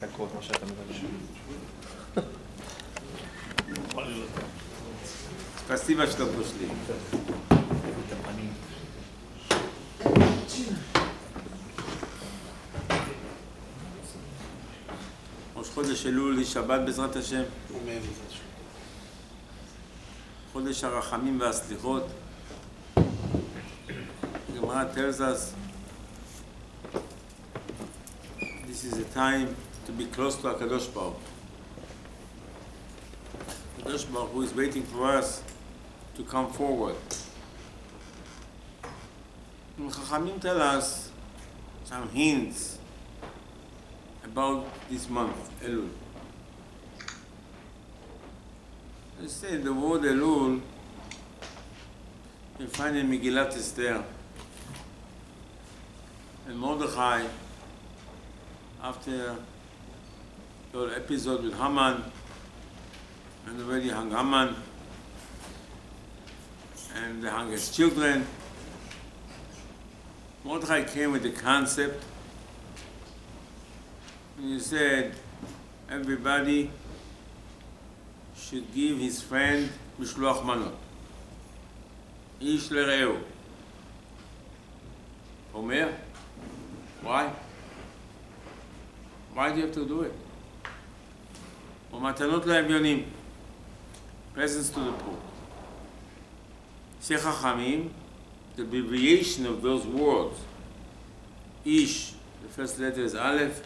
דקות, מה שאתה מבקש. Спасибо, что пришли. ראש חודש אלול, שבת בעזרת השם. חודש הרחמים והסליחות. הגמרא tells us this is a time to be close to HaKadosh Baruch. HaKadosh Baruch Hu is waiting for us to come forward. And Chachamim tell us some hints about this month, Elul. They say the word Elul you find in Megillat Esther. And Mordechai, after the episode with Haman, and already hung Haman, and they hung his children, Mordechai came with the concept, and he said, everybody should give his friend Mishloach Manot. Ish l'reu. Omer? Why? Why do you have to do it? ומתנות לאביונים, presents to the poor. Say Chachamim, the abbreviation of those words, Ish, the first letter is Aleph,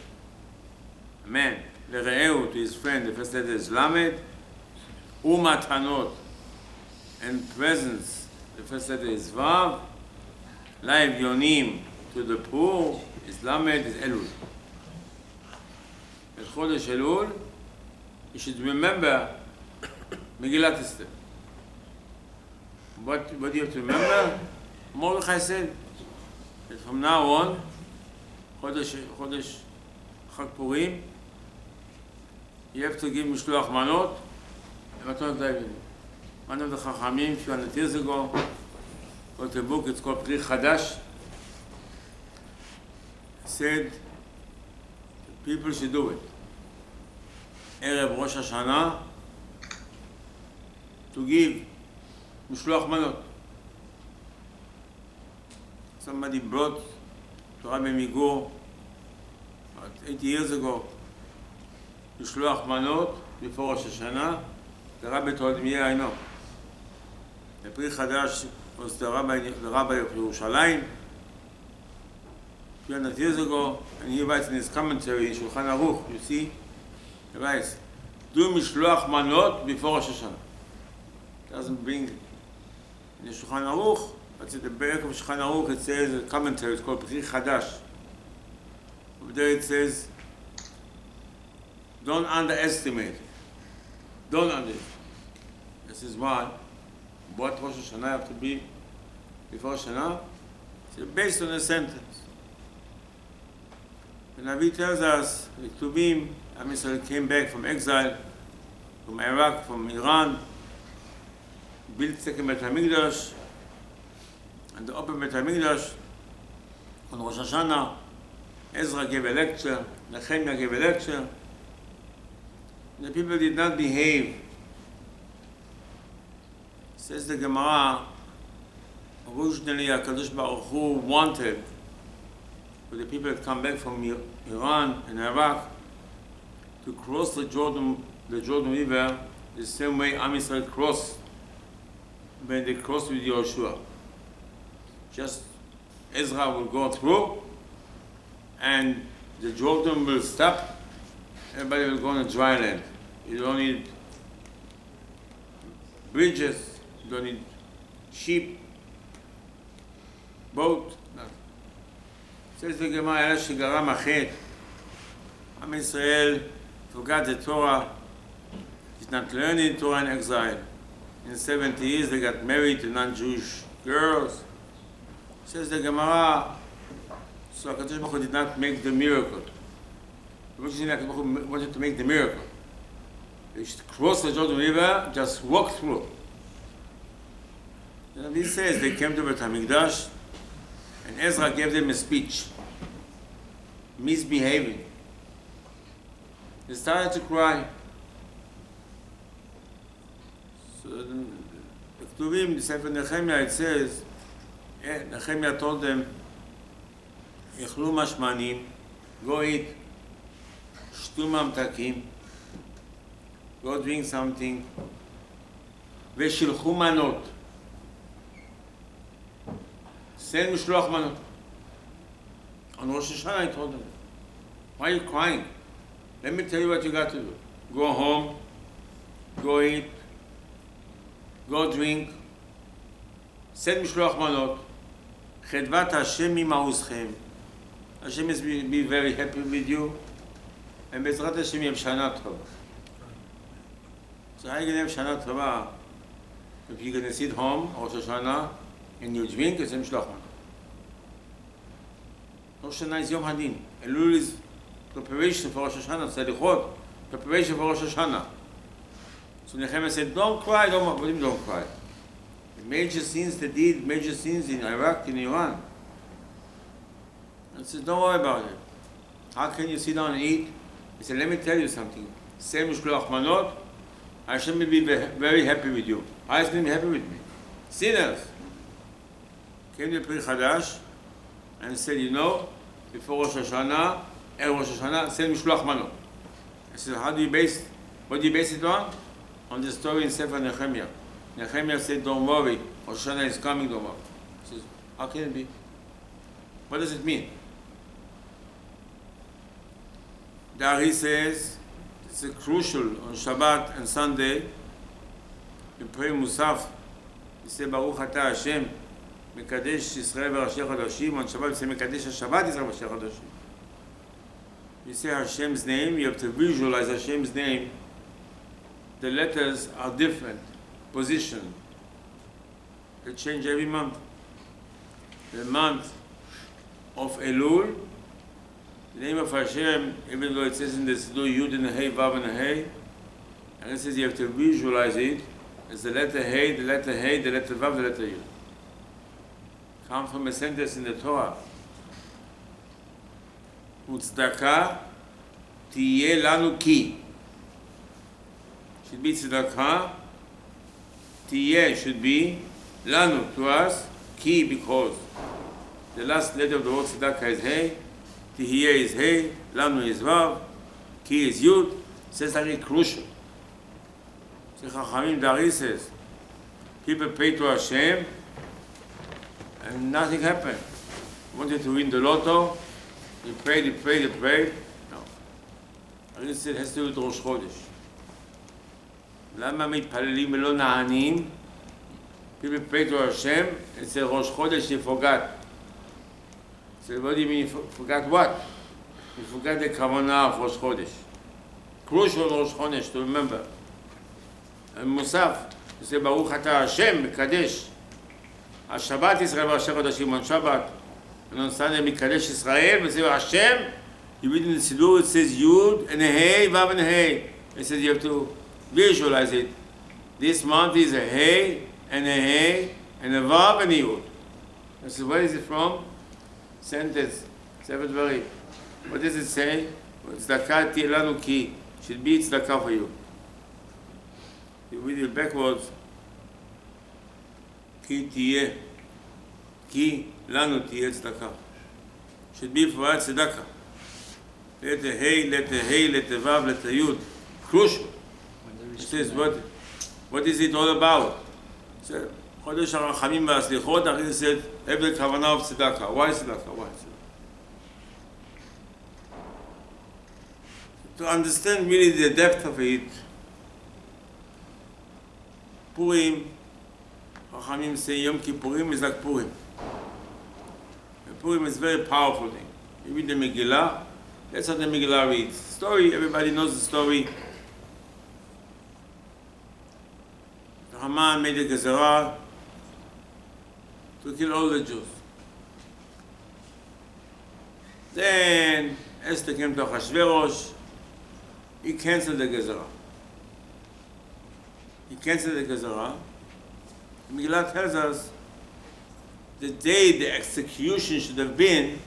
man, l'reu, to his friend, the first letter is Lamed, umatanot, and presents, the first letter is Vav, לאביונים, to the poor, is Lamed, is Elul. At Chodesh Elul, you should remember Megillat Esther. What do you have to remember? Mordechai said that from now on, Chodesh Chag Purim, you have to give Mishloach Manot and Matanot L'Avinim. One of the Chachamim, a few hundred years ago, wrote a book, it's called Pri Chadash, said people should do it. Erev Rosh Hashanah, to give Mishloach Manot. Somebody brought to Rabbi Migo about 80 years ago Mishloach Manot before Rosh Hashanah. The Rabbi told me, yeah, I know. The Pri Chadash was the Rabbi of Yerushalayim 200 years ago, and he writes in his commentary in Shulchan Aruch, you see, he writes, do Mishloach Manot before Rosh Hashanah. Doesn't bring in the Shulchan Aruch, but at the back of Shulchan Aruch it says a commentary, it's called Pri Chadash. Over there it says, don't underestimate. Don't underestimate. This is why, what Rosh Hashanah have to be before Rosh Hashanah? It's based on a sentence. The Nabi tells us, the Ketuvim, Am Yisrael came back from exile, from Iraq, from Iran, built second Bet HaMikdash, and the open Bet HaMikdash, on Rosh Hashanah, Ezra gave a lecture, Nehemiah gave a lecture, and the people did not behave. Says the Gemara, originally HaKadosh Baruch Hu wanted for the people that come back from Iran and Iraq to cross the Jordan River the same way Am Yisrael crossed when they crossed with Yehoshua. Just Ezra will go through and the Jordan will stop, everybody will go on a dry land. You don't need bridges, you don't need sheep, boat, nothing. Says the Gemara, Ela Shegaram Achet, Am Yisrael forgot the Torah, did not learn in Torah in exile. In 70 years they got married to non-Jewish girls. Says the Gemara, so HaKadosh Baruch Hu did not make the miracle. HaKadosh Baruch Hu wanted to make the miracle. They should cross the Jordan River, just walk through. The Nabi says they came to Bet HaMikdash, and Ezra gave them a speech, misbehaving. They started to cry. So the Ktuvim, the Sefer Nehemiah, it says, Nehemiah told them, "Yechlu mashmanim, go eat, shtu mamtakim, go drink something, veshilchu manot, send mishloach manot." On Rosh Hashanah, I told them, "Why are you crying? Let me tell you what you got to do. Go home, go eat, go drink, send mishloach manot, chedvat Hashem ima'uzchem. Hashem is be very happy with you, and Bezrat Hashem yem shana tova." So how are you going to have shana tova if you're going to sit home, Rosh Hashanah, and you drink and send mishloach manot? Rosh Hashanah is Yom Hadin. Elul is preparation for Rosh Hashanah, Tzadichot, preparation for Rosh Hashanah. So Nehemiah said, don't cry, don't cry. The major sins they did, major sins in Iraq, in Iran. And said, don't worry about it. How can you sit down and eat? He said, let me tell you something. Say Mishloach Manot, Hashem will be very happy with you. How is going to be happy with me? Sinners came to Pri Chadash and said, you know, before Rosh Hashanah, Rosh Hashanah, send Mishloach Manot. I said, what do you base it on? On the story in Sefer Nehemiah. Nehemiah said, don't worry, Rosh Hashanah is coming, don't worry. He says, how can it be? What does it mean? There he says, it's crucial on Shabbat and Sunday, in prayer Musaf, he said, Baruch Atah Hashem, Mekadesh Yisrael v'Rashi Chodashim. On Shabbat, we say Mekadesh Shabbat Yisrael v'Rashi Chodashim. You say Hashem's name, you have to visualize Hashem's name. The letters are different, position. They change every month. The month of Elul, the name of Hashem, even though it says in the Siddur Yud and Hey, Vav and Hey, and it says you have to visualize it as the letter Hey, the letter Hey, the letter Vav, the letter Yud. Come from a sentence in the Torah. Utzdaka tiye lanu ki. Should be tzedakah. Tiye should be lanu to us. Ki because the last letter of the word tzedakah is hey. Tiye is hey. Lanu is vav. Ki is yud. Says something crucial. So Chachamim Dari says, people pray to Hashem and nothing happened. Wanted to win the lotto. You prayed. No. I said it has to do with Rosh Chodesh. למה מתפללים ולא נענים? People pray to Hashem and say Rosh Chodesh, you forgot. So what do you mean you forgot what? You forgot the kavanah of Rosh Chodesh. Crucial Rosh Chodesh to remember. And Musaf, you say Baruch Atah Hashem, Mekadesh. Shabbat Yisrael v'Rashi Chodashim on Shabbat. And on Sunday, Mekadesh Yisrael, we say Hashem. You read in the Siddur, it says Yud and a Hey, Vav and a Hey. It says you have to visualize it. This month is a Hey and a Hey and a Vav and a Yud. I said, where is it from? Sentence, Sefer Dvarim. What does it say? Tzedakah tiye lanu ki. Should be tzedakah for you. You read it backwards. Ki tiye. Ki lanu tiye tzedakah. Should be for us tzedakah. Letter Hey, letter Hey, letter Vav, letter Yud. Crucial. It says, what is it all about? It said, Chodesh HaRachamim VaHaSlichot, and he said, have the kavanah of tzedakah. Why tzedakah? Why tzedakah? To understand really the depth of it, Purim, Chachamim say Yom Kippurim is like Purim. Purim is a very powerful thing. You read the Megillah, that's what the Megillah reads. Story, everybody knows the story. The Haman made a gezerah to kill all the Jews. Then Esther came to Achashverosh. He canceled the gezerah. Megillah tells us the day the execution should have been,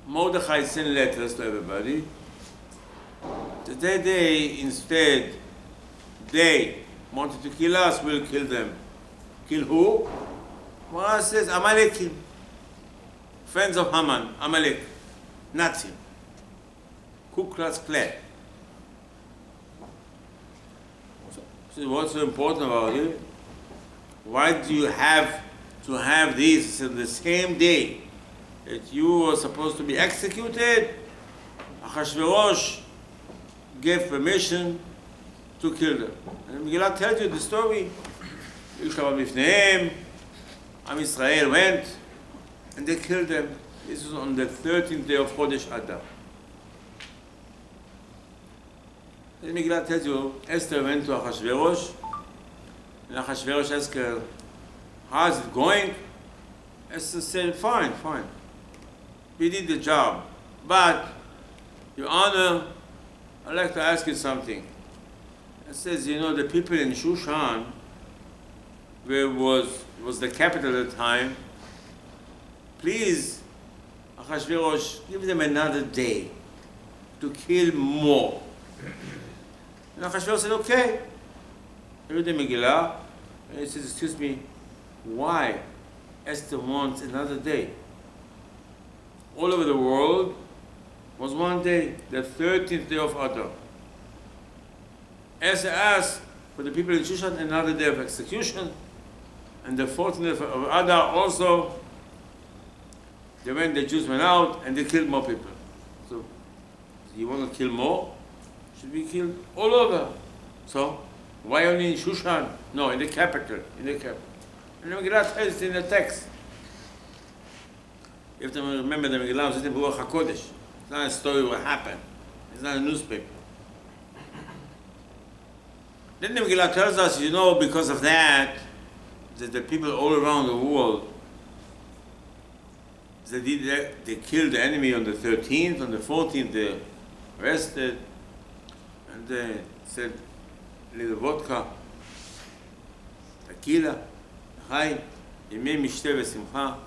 Mordechai sent letters to everybody They instead, they wanted to kill us, we'll kill them. Kill who? Well, says Amalekim. Friends of Haman, Amalek, Nazi. Ku Klux Klan. So what's so important about it? Why do you have to have this on the same day that you were supposed to be executed? Achashverosh gave permission to kill them. And Megillah tells you the story. Am Israel went and they killed them. This was on the 13th day of Chodesh Adar. And Megillah tells you, Esther went to Achashverosh, and Achashverosh asked her, how's it going? Esther said, fine. We did the job. But, Your Honor, I'd like to ask you something. It says, the people in Shushan, where was the capital at the time, please, Achashverosh, give them another day to kill more. And Achashverosh said, okay. He read the Megillah, and he says, excuse me, why Esther wants another day? All over the world was one day, the 13th day of Adar. Esther asked for the people in Shushan another day of execution, and the 14th day of Adar also, the Jews went out and they killed more people. So, you want to kill more? Should be killed all over. So, why only in Shushan? No, in the capital. And the Megillah tells it in the text. You have to remember the Megillah is in Ruach HaKodesh. It's not a story of what happened. It's not a newspaper. Then the Megillah tells us, because of that the people all around the world, they killed the enemy on the 13th, on the 14th they arrested, and they said, little vodka, tequila, chai, yemei mishteh v'simcha.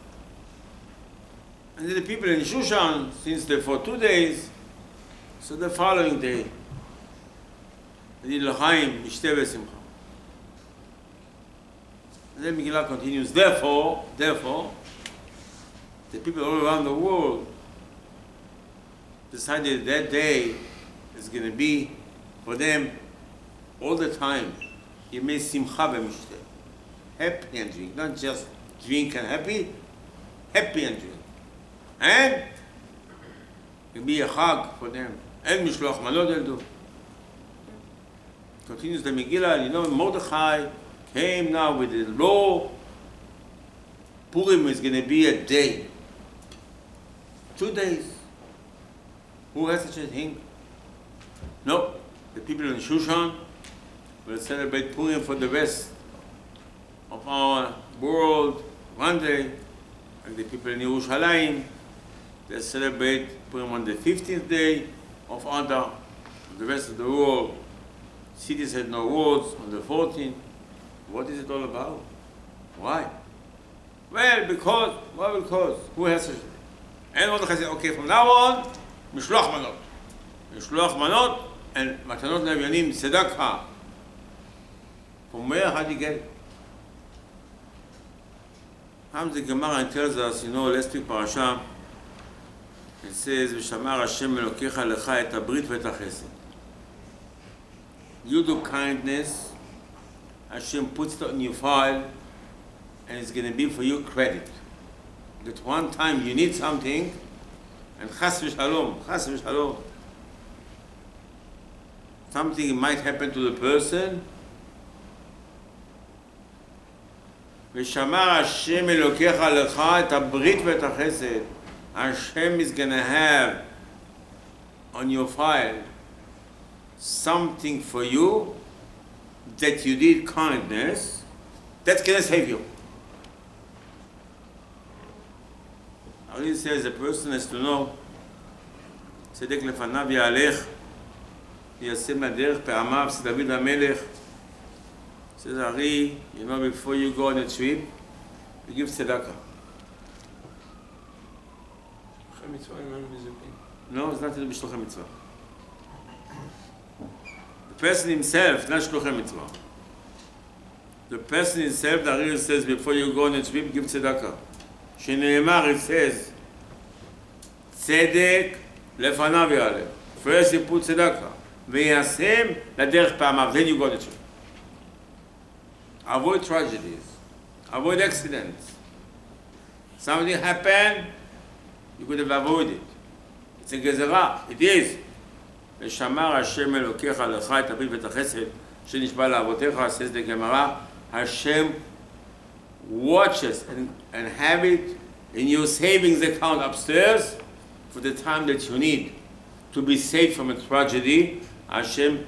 And then the people in Shushan, since they for 2 days, so the following day, they did l'chaim, mishteh v'simcha. And then Megillah continues, therefore, the people all around the world decided that day is going to be for them all the time. Yemei simcha v'mishteh. Happy and drink, not just drink and happy and drink. And it will be a chag for them. And mishloach manot they'll do. Continues the Megillah, Mordechai came now with the law. Purim is going to be a day. 2 days. Who has such a thing? No. The people in Shushan will celebrate Purim for the rest of our world 1 day. And the people in Yerushalayim, they celebrate Purim on the 15th day of Adar. The rest of the world, cities had no roads on the 14th. What is it all about? Why? Well, because. Who has such a thing? And Mordechai said, okay, from now on, Mishloach Manot. Mishloach Manot and Matanot Levyanim, Tzedakah. From where? How do you get it? Comes the Gemara and tells us, last week parasha, it says, V'shamar Hashem Elokecha lecha et habrit v'et hachesed. You do kindness, Hashem puts it on your file, and it's going to be for you credit. That one time you need something, and chas v'shalom, something might happen to the person. V'shamar Hashem Elokecha lecha et habrit v'et hachesed. Hashem is going to have on your file something for you that you did kindness, that's going to save you. It says a person has to know, צדק לפניו יהלך, יעשה מהדרך פעמיו, says David HaMelech. Says Ari, before you go on a trip, you give tzedakah. No, it's not in the Bishloch HaMitzvah. person himself, not shluchei mitzvah. The person himself, the Arizal says, before you go on a trip, give tzedakah. Sheneemar, it says, tzedek lefanav ya'aleh. First you put tzedakah. Ve'yasem laderech pa'amav. Then you go on the trip. Avoid tragedies. Avoid accidents. Something happened, you could have avoided it. It's a gezerah. It is. ושמר השם אלוקיך לך את הברית ואת החסד שנשבע לאבותיך, says the Gemara. Hashem watches and have it in your savings account upstairs for the time that you need to be saved from a tragedy. Hashem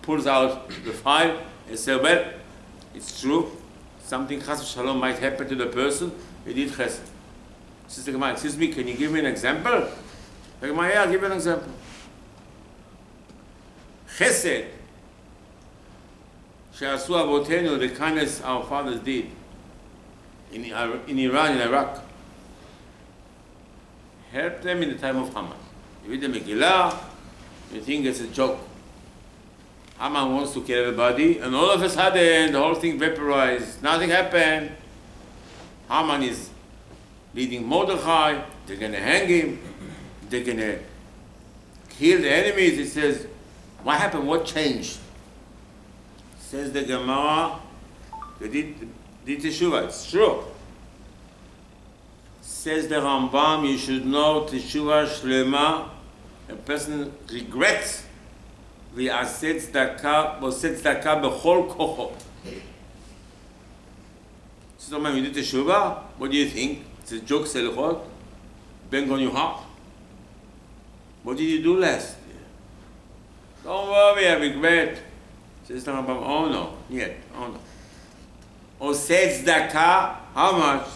pulls out the file and says, well, it's true, something chas v'shalom might happen to the person, he did chesed. Says the Gemara, excuse me, can you give me an example? The Gemara, yeah, I'll give you an example. Chesed, שעשו אבותינו, the kindness our fathers did in Iran, in Iraq, helped them in the time of Haman. You read the Megillah, you think it's a joke. Haman wants to kill everybody, and all of a sudden, the whole thing vaporized. Nothing happened. Haman is leading Mordechai. They're going to hang him. They're going to kill the enemies. He says, what happened? What changed? Says the Gemara, they did teshuvah. It's true. Says the Rambam, you should know teshuvah shlema. A person regrets ועשה צדקה בכל כוחו. So when you did teshuvah, what do you think? It's a joke, selichot, bang on your heart. What did you do last year? Don't worry, I regret. Says the Rambam, oh no, yet, oh no. עושה צדקה, how much?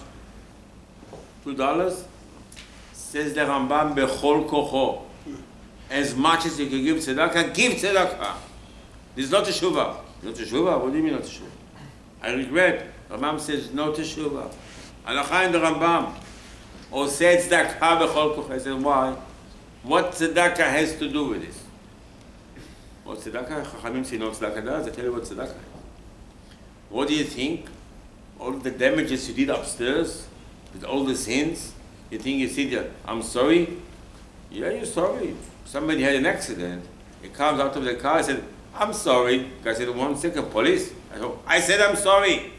$2? Says the Rambam, בכל כוחו. As much as you can give tzedakah, give tzedakah. This is not teshuvah. Not teshuvah? What do you mean not teshuvah? I regret. Rambam says no teshuvah. Halacha in the Rambam. Oseh tzedakah b'chol koch. I said, why? What tzedakah has to do with this? What tzedakah? Chachamim say no tzedakah does. I tell you what tzedakah is. What do you think? All the damages you did upstairs, with all the sins, you think you sit there, I'm sorry? Yeah, you're sorry. Somebody had an accident. He comes out of the car. I said, I'm sorry. The guy said, 1 second, police. I said, I'm sorry.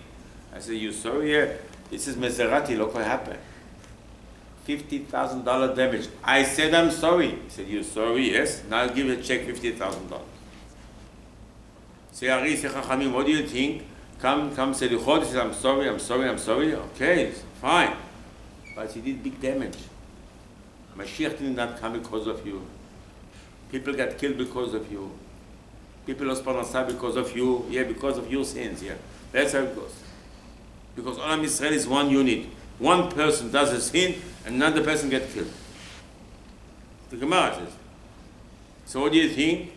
I said, you sorry? Yeah. This is Maserati. Look what happened. $50,000 damage. I said, I'm sorry. He said, you sorry? Yes. Now I'll give you a check, $50,000. Say, Ari, say, Chachamim, what do you think? Come, say, he says, I'm sorry, I'm sorry, I'm sorry. Okay, fine. But he did big damage. Mashiach did not come because of you. People got killed because of you. People lost parnassah because of you. Yeah, because of your sins. Yeah, that's how it goes. Because Olam Yisrael is one unit. One person does a sin, and another person gets killed. The Gemara says. So what do you think?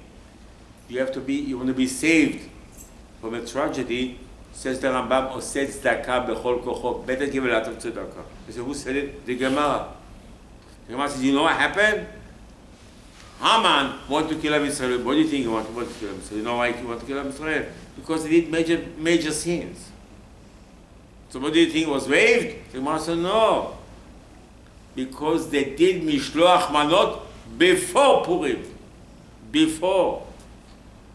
You want to be saved from a tragedy. Says the Rambam, Oseh tzedakah b'chol kocho. Better give a lot of tzedakah. He said, who said it? The Gemara. The Gemara says, you know what happened? Haman wanted to kill Israel. What do you think he wanted to kill Israel? You know why he wanted to kill Israel? Because he did major sins. So what do you think was waived? The Gemara said, no. Because they did Mishloach Manot before Purim. Before.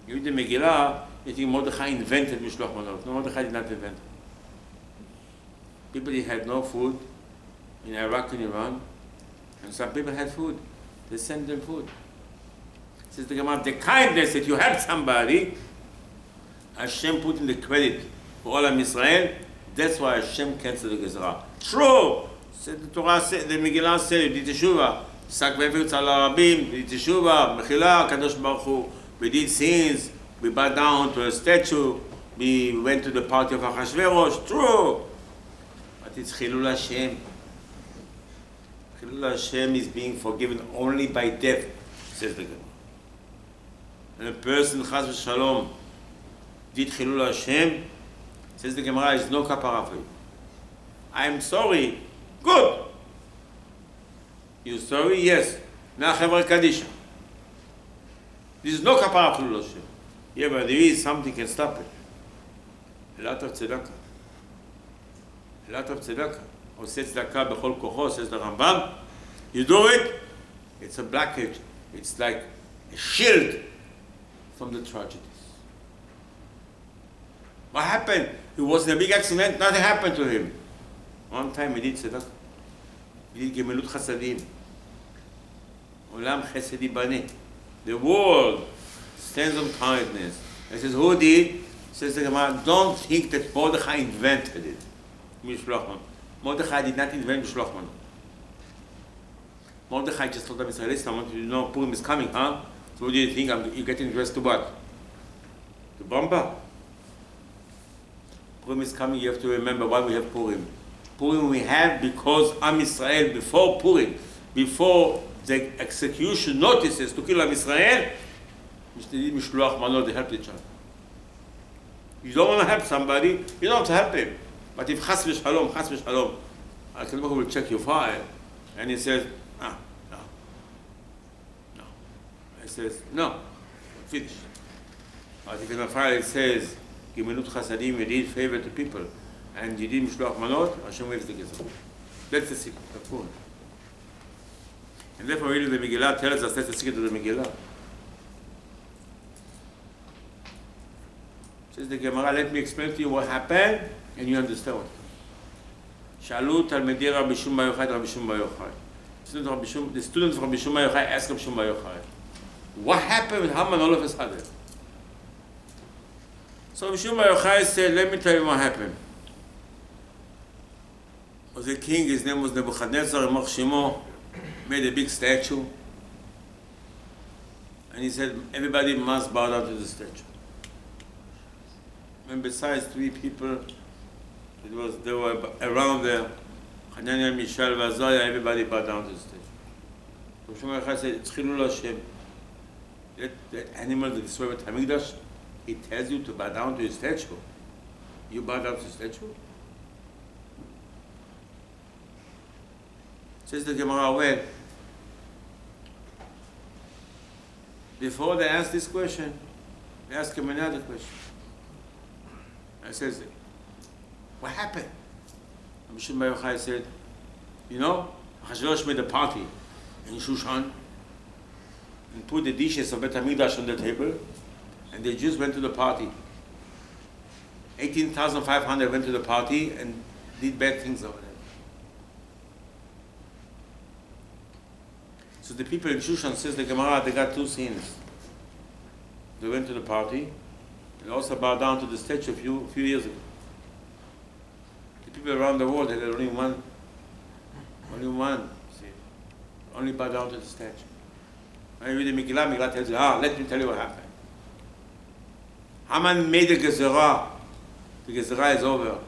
You read the Megillah, you think Mordechai invented Mishloach Manot. No, Mordechai did not invent it. People had no food in Iraq and Iran, and some people had food. They sent them food. Says the Gemara, the kindness that you help somebody, Hashem put in the credit for all of Israel. That's why Hashem canceled the Gezerah. True. Said the Torah said, the Megillah said, you did teshuvah. Sak v'efetz al harabim, you did teshuvah. Mechila, Kadosh Baruch Hu. We did sins. We bowed down to a statue. We went to the party of Achashverosh. True. But it's Chilul Hashem. Chilul Hashem is being forgiven only by death, says the Gemara. And a person, Chas v'Shalom, did Chilul Hashem, says the Gemara, is no kapara for you. I'm sorry. Good. You sorry? Yes. Now Chevra Kadisha. There is no kapara for Chilul Hashem. Yeah, but there is something can stop it. A lot of tzedakah. A lot of tzedakah. עושה צדקה בכל כוחו, says the Rambam. You do it, it's a blockage. It's like a shield from the tragedies. What happened? He was in a big accident, nothing happened to him. One time he did tzedakah. He did gemilut chasadim. Olam chesedi bane. The world stands on kindness. He says, who did? Says the Gemara, don't think that Mordechai invented it. Mishlochman. Mordechai did not invent Mishlochman. Mordechai just told them, Israelis, I want you to know Purim is coming, huh? So what do you think? You're getting dressed to what? To bomba? Purim is coming, you have to remember why we have Purim. Purim we have because Am Yisrael, before Purim, before the execution notices to kill Am Yisrael, they helped each other. You don't want to help somebody, you don't have to help him. But if chas v'shalom, I can will check your file, and he says, no. He says, no, finish. But if in the file it says, Gemilut chasadim, you did favor to people, and you did mishloach manot, Hashem waves the gezerah. That's the secret of Purim. And therefore really the Megillah tells us that's the secret of the Megillah. Says the Gemara, let me explain to you what happened, and you understand what happened. Shalu Talmidei Rabbi Shimon Bar Yochai, Rabbi Shimon Bar Yochai. The students of Rabbi Shimon Bar Yochai asked Rabbi Shimon Bar Yochai, what happened with Haman all of a sudden? So Rabbi Shimon Bar Yochai said, let me tell you what happened. Was a king, his name was Nebuchadnezzar, Yamach Shimo, made a big statue, and he said, everybody must bow down to the statue. And besides 3 people, they were around there, Hananiah, Mishael, Azariah, everybody bowed down to the statue. So Shimon Bar Yochai said, it's Chilul Hashem. That animal that destroyed the Hamikdash, he tells you to bow down to his statue. You bow down to the statue? Says the Gemara, well, before they ask this question, they ask him another question. I says, what happened? Rabbi Shimon Bar Yochai said, you know, Achashverosh made a party in Shushan and put the dishes of Bet HaMikdash on the table, and the Jews went to the party. 18,500 went to the party and did bad things over there. So the people in Shushan, says the Gemara, they got 2 sins. They went to the party, and also bowed down to the statue a few years ago. The people around the world had only one, see, only bow down to the statue. When you read the Megillah tells you, let me tell you what happened. Haman made a gezerah. The gezerah is over.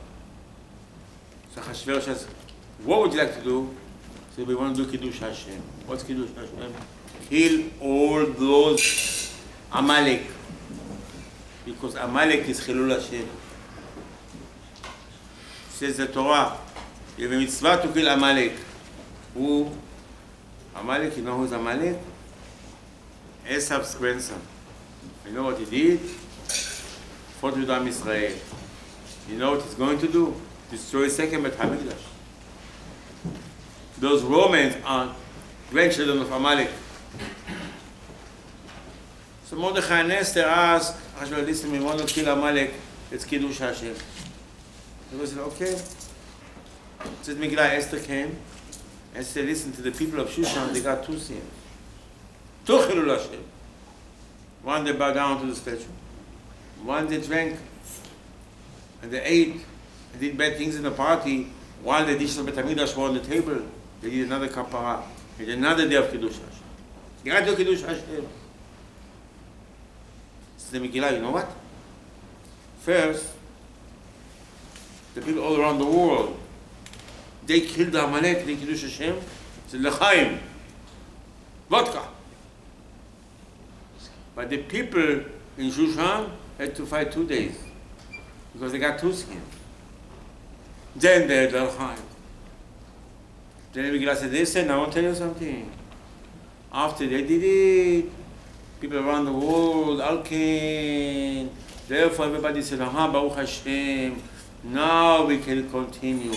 So Achashverosh says, what would you like to do? So we want to do Kiddush Hashem. What's Kiddush Hashem? Kill all those Amalek. Because Amalek is Chilul Hashem. Says the Torah, you have a mitzvah to kill Amalek. Who? Amalek, you know who's Amalek? Esav's grandson. You know what he did? Fought with Am Yisrael. You know what he's going to do? Destroy second Bet HaMikdash. Those Romans are grandchildren of Amalek. So Mordechai and Esther asked, listen, we want to kill Amalek, let's Kiddush Hashem. They said, okay. Says Megillah, Esther came. Esther listened to the people of Shushan, they got 2 sins. 2 Chilul Hashem. One, they bowed down to the statue. One, they drank, and they ate, and did bad things in the party, while the dishes of Bet HaMikdash were on the table. They did another kapara. They did another day of Kiddush Hashem. You got to do Kiddush Hashem. So the Megillah, you know what? First, the people all around the world, they killed Amalek, they Kiddush Hashem. It's L'chaim. Vodka. But the people in Shushan had to fight 2 days because they got 2 skins. Then they had L'chaim. Then the Megillah said, listen, I want to tell you something. After they did it, people around the world, Alkin. Therefore, everybody said, Baruch Hashem. Now we can continue.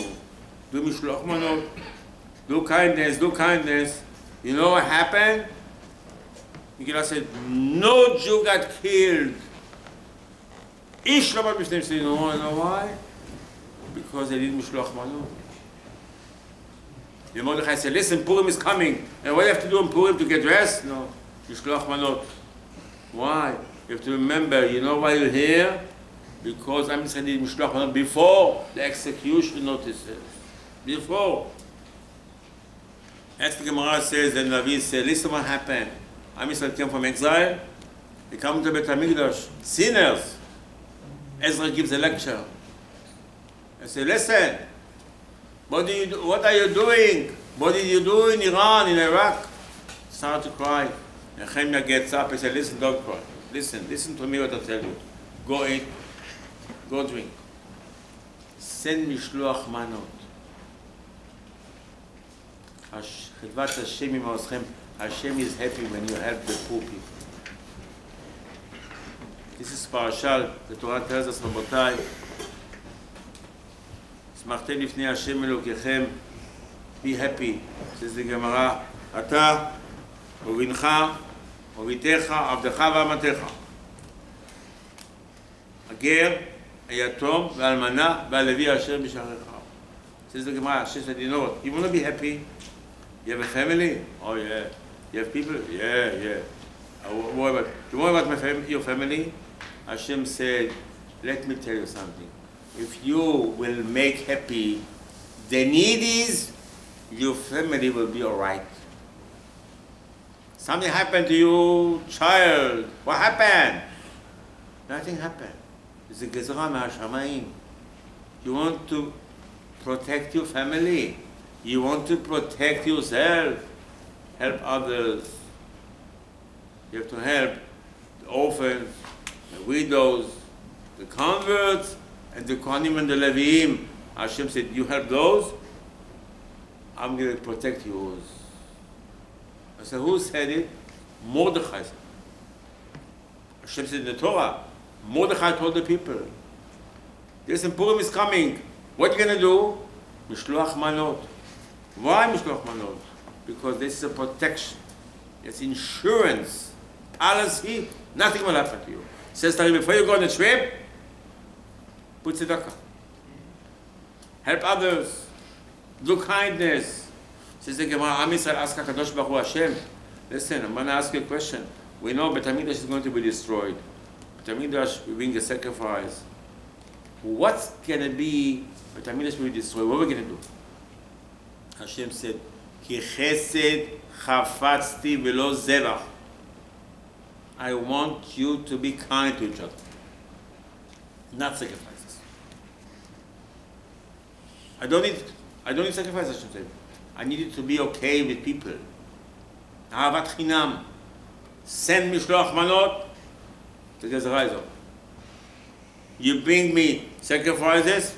Do mishloach manot. Do kindness, do kindness. You know what happened? Megillah said, no Jew got killed. Ish lo b'mishneim said, you know why? Because they did mishloach manot. The Mordechai said, listen, Purim is coming. And what do you have to do in Purim to get dressed? No. Mishloach manot. Why? You have to remember, you know why you're here? Because Am Yisrael did mishloach manot before the execution notices. Before. As the Gemara says, the Rabbi said, listen what happened. Am Yisrael came from exile. They come to Beit HaMikdash. Sinners. Ezra gives a lecture. I say, listen. What are you doing? What did you do in Iran, in Iraq? Start to cry. Nehemiah gets up and said, listen, don't cry. Listen to me what I tell you. Go eat. Go drink. Send mishloach manot. Chedvat Hashem ima'oschem. Hashem is happy when you help the poor people. This is parashal. The Torah tells us, Rabotai, שמחתם לפני השם אלוקיכם, be happy, says the Gemara, אתה ובנך וביתך, עבדך ואמתך. הגר, היתום והאלמנה והלוי אשר בשעריך. Says the Gemara, says that you know what, you want to be happy? You have a family? Oh yeah. You have people? Yeah. Do you worry about your family? Hashem said, let me tell you something. If you will make happy the needies, your family will be all right. Something happened to you, child. What happened? Nothing happened. It's a gezerah me'hashamayim. You want to protect your family. You want to protect yourself. Help others. You have to help the orphans, the widows, the converts, and the Kohanim and the Leviim. Hashem said, you help those, I'm going to protect yours. I said, who said it? Mordechai said. Hashem said in the Torah, Mordechai told the people, listen, Purim is coming. What are you going to do? Mishloach manot. Why mishloach manot? Because this is a protection. It's insurance. Policy, nothing will happen to you. Says Tari, before you go on the trip, put tzedakah. Help others. Do kindness. Says the Gemara, Am Yisrael ask HaKadosh Baruch Hu Hashem. Listen, I'm going to ask you a question. We know Beit HaMikdash is going to be destroyed. Beit HaMikdash will bring a sacrifice. What's going to be, Beit HaMikdash will be destroyed? What are we going to do? Hashem said, Ki chesed chafatzti velo zevach. I want you to be kind to each other. Not sacrifices. I don't need sacrifices, I should say. I need you to be okay with people. Ahavat chinam. Send mishloach manot. The gezerah is over. You bring me sacrifices,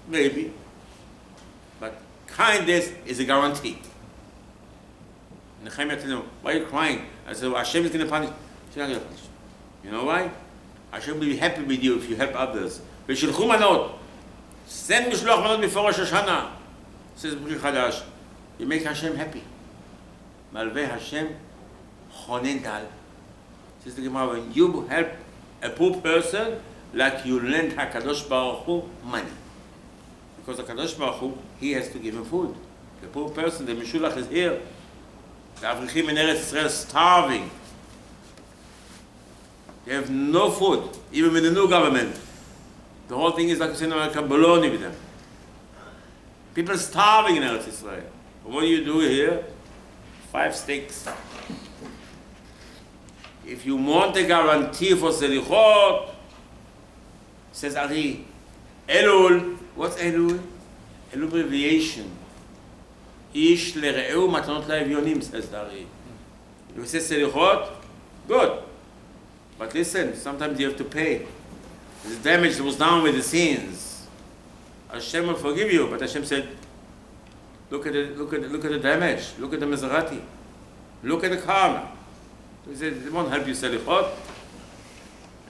maybe. But kindness is a guarantee. Nehemiah told him, why are you crying? I said, well, Hashem is going to punish. He's not going to punish. You know why? Hashem will be happy with you if you help others. V'shilchu manot. Send mishloach manot before Rosh Hashanah. Says B'ri Chadash. You make Hashem happy. Malveh Hashem chonen dal. Says the Gemara, when you help a poor person, like you lend HaKadosh Baruch Hu money. Because HaKadosh Baruch Hu, he has to give him food. The poor person, the Mishulach is here. The Avrichim in Eretz Israel starving. They have no food, even with the new government. The whole thing is like saying America baloney with them. People are starving in Eretz Israel. But what do you do here? 5 sticks. If you want a guarantee for Selichot, says Ari, Elul. What's Elul? Elul abbreviation. Ish lere'eu matanot la'evyonim, says Ari. If you say Selichot, good. But listen, sometimes you have to pay. The damage that was done with the sins. Hashem will forgive you, but Hashem said, look at the damage. Look at the Maserati. Look at the car. He said, it won't help you selichot.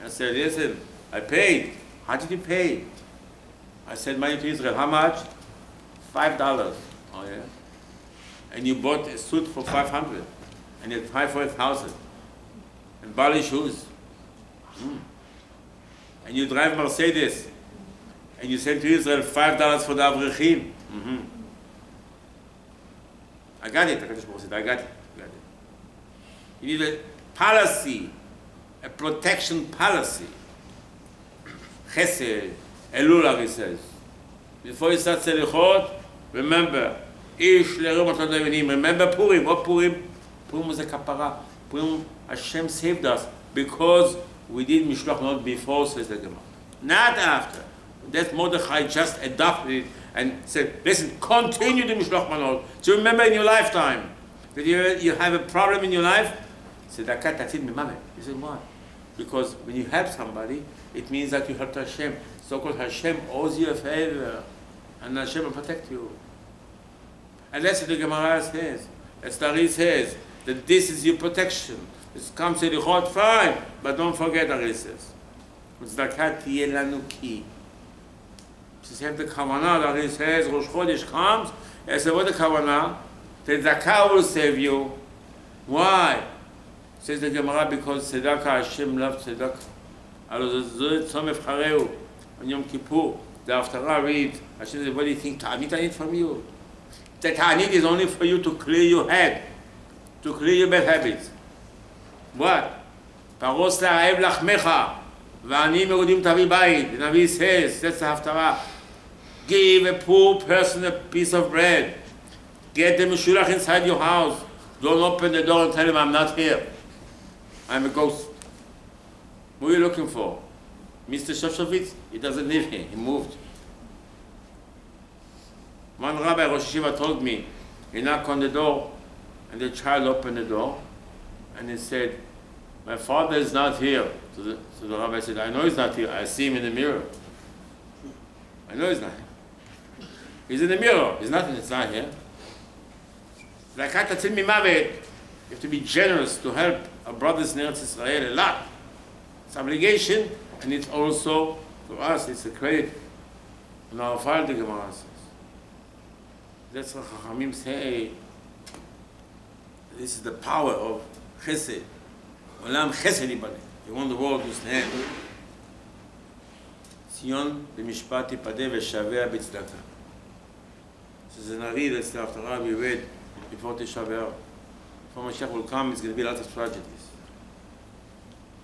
I said, listen, I paid. How did you pay? I said, money to Israel. How much? $5. Oh yeah. And you bought a suit for 500, and you had 5 for 1,000, and Bali shoes. And you drive Mercedes, and you send to Israel $5 for the Avrechim. I got it. I got it. You need a policy, a protection policy. Chesed, Elul, he says. Before you start Selichot, remember, remember Purim. What Purim? Purim was a kapara. Purim, Hashem saved us because we did Mishloach Manot before, says the Gemara. Not after. That Mordechai just adopted it and said, listen, continue the Mishloach Manot. So remember in your lifetime that you have a problem in your life. He said, he said, why? Because when you help somebody, it means that you helped Hashem. So-called Hashem owes you a favor, and Hashem will protect you. And that's what the Gemara says. That's the Ari says, that this is your protection. This comes to the hot, fine, but don't forget, Ari says. Tzedakah tiyeh lanu ki. Since you have the kavanah, the Ari says, Rosh Chodesh comes, and says, what the kavanah? The tzedakah will save you. Why? Says the Gemara, because tzedakah, Hashem loves tzedakah. On Yom Kippur, the Haftarah reads, Hashem says, what do you think Ta'anit I need from you? The Ta'anit is only for you to clear your head, to clear your bad habits. What? Paros la'aev lachmecha, v'ani merudim tavi bayit. The Navi says, that's the Haftarah. Give a poor person a piece of bread. Get the meshulach inside your house. Don't open the door and tell him, I'm not here. I'm a ghost. What are you looking for? Mr. Shoshovitz? He doesn't live here. He moved. One rabbi, Rosh Yeshiva, told me, he knocked on the door, and the child opened the door, and he said, my father is not here. So the rabbi said, I know he's not here. I see him in the mirror. I know he's not here. He's in the mirror. He's not here. You have to be generous to help our brothers in Eretz Israel a lot. It's obligation, and it's also, for us, it's a credit on our file, the Gemara says. That's what Chachamim say. This is the power of Chesed. Olam Chesed Yibane. You want the world to stand. Tzion b'mishpat yipadeh v'shaveh b'tzedakah. This is an Ari, that's the Haftarah we read before Tisha B'Av. Before Mashiach will come, it's going to be a lot of tragedies.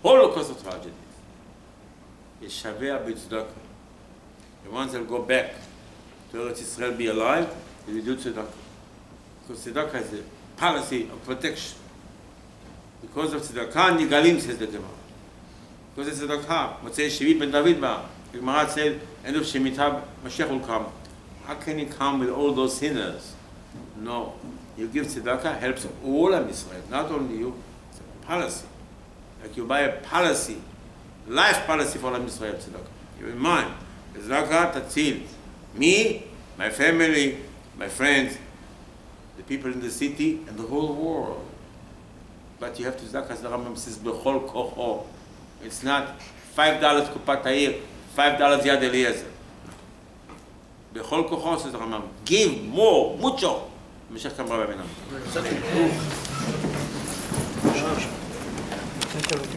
Holocaust of tragedies. Yeshaveh b'tzedakah. The ones that will go back to Eretz Israel, be alive, they will do tzedakah. Because tzedakah is a policy of protection. Because of tzedakah, nigalim, says the Gemara. Because of tzedakah, Motzei Shevit ben David ba. The Gemara said, end of Shemitah, Mashiach will come. How can he come with all those sinners? No. You give tzedakah, helps all of Israel, not only you. It's a policy. Like you buy a policy, life policy for Am Yisrael tzedakah. You in mind, tzedakah tatzil. Me, my family, my friends, the people in the city, and the whole world. But you have to tzedakah, as the Rambam says, b'chol kocho. It's not $5 kupat ha'ir, $5 yad Eliezer. B'chol kocho, says the Rambam. Give more, mucho. Mashiach come Rabbi Benam.